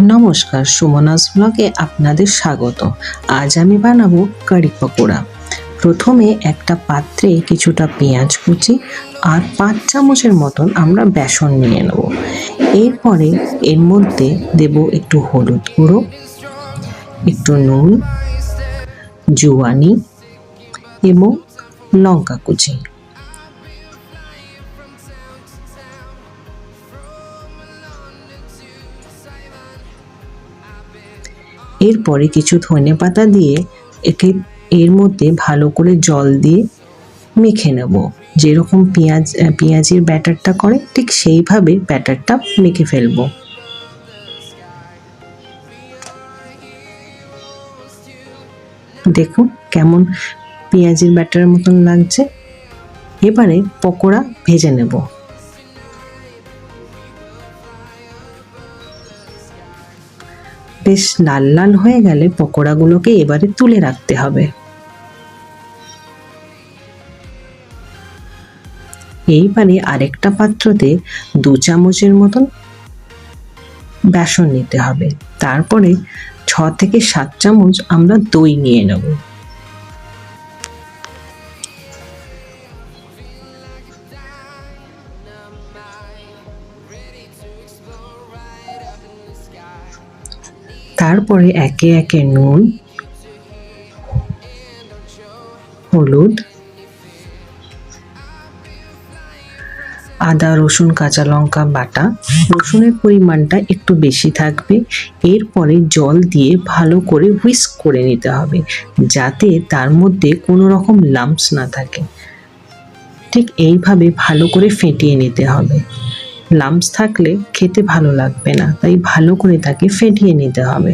নমস্কার, সুমনাস ব্লগে আপনাদের স্বাগত। আজ আমি বানাবো কারি পকোড়া। প্রথমে একটা পাত্রে কিছুটা পেঁয়াজ কুচি আর 5 চামচের মতন আমরা বেসন নিয়ে নেব। এরপরে এর মধ্যে দেব একটু হলুদ গুঁড়ো, একটু নুন, জোয়ানি এবং লঙ্কা কুচি। এরপরে কিছু ধনেপাতা দিয়ে একে এর মধ্যে ভালো করে জল দিয়ে মেখে নেব। যেরকম পেঁয়াজের ব্যাটারটা করে ঠিক সেইভাবে ব্যাটারটা মেখে ফেলব। দেখুন কেমন পেঁয়াজের ব্যাটারের মতন লাগছে। এবারে পকোড়া ভেজে নেব। বেশ লাল লাল হয়ে গেলে পকোড়াগুলোকে এবারে তুলে রাখতে হবে। এইবারে আরেকটা পাত্রতে 2 চামচের মতন বেসন নিতে হবে। তারপরে 6 থেকে 7 চামচ আমরা দই নিয়ে নেব। তারপরে একে একে নুন, হলুদ, আদা রসুন কাঁচা লঙ্কা বাটা, রসুনের পরিমাণটা একটু বেশি থাকবে। এরপরে জল দিয়ে ভালো করে হুইস্ক করে নিতে হবে, যাতে তার মধ্যে কোনো রকম লাম্পস না থাকে। ঠিক এইভাবে ভালো করে ফেটিয়ে নিতে হবে। লাম্পস থাকলে খেতে ভালো লাগবে না, তাই ভালো করে তাকে ফেটিয়ে নিতে হবে।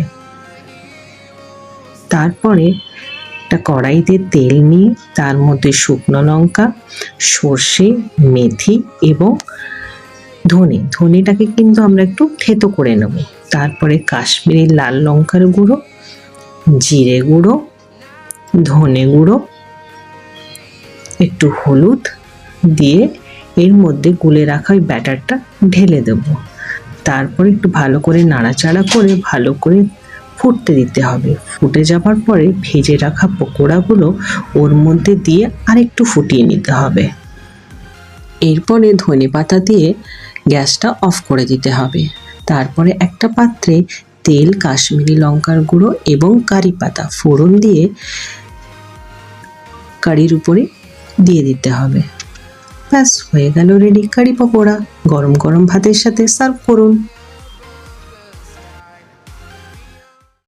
তারপরে একটা কড়াইতে তেল নিয়ে তার মধ্যে শুকনো লঙ্কা, সর্ষে, মেথি এবং ধনেটাকে কিন্তু আমরা একটু থেতো করে নেব। তারপরে কাশ্মীরি লাল লঙ্কার গুঁড়ো, জিরে গুঁড়ো, ধনে গুঁড়ো, একটু হলুদ দিয়ে এর মধ্যে গুলে রাখা ওই ব্যাটারটা ঢেলে দেব। তারপরে একটু ভালো করে নাড়াচাড়া করে ভালো করে ফুটতে দিতে হবে। ফুটে যাবার পরে ভেজে রাখা পকোড়াগুলো ওর মধ্যে দিয়ে আরেকটু ফুটিয়ে নিতে হবে। এরপরে ধনেপাতা দিয়ে গ্যাসটা অফ করে দিতে হবে। তারপরে একটা পাত্রে তেল, কাশ্মীরি লঙ্কার গুঁড়ো এবং কারি পাতা ফোড়ন দিয়ে কারির উপরে দিয়ে দিতে হবে। ব্যাস হয়ে গেল রেডি কারি পকোড়া। গরম গরম ভাতের সাথে সার্ভ করুন।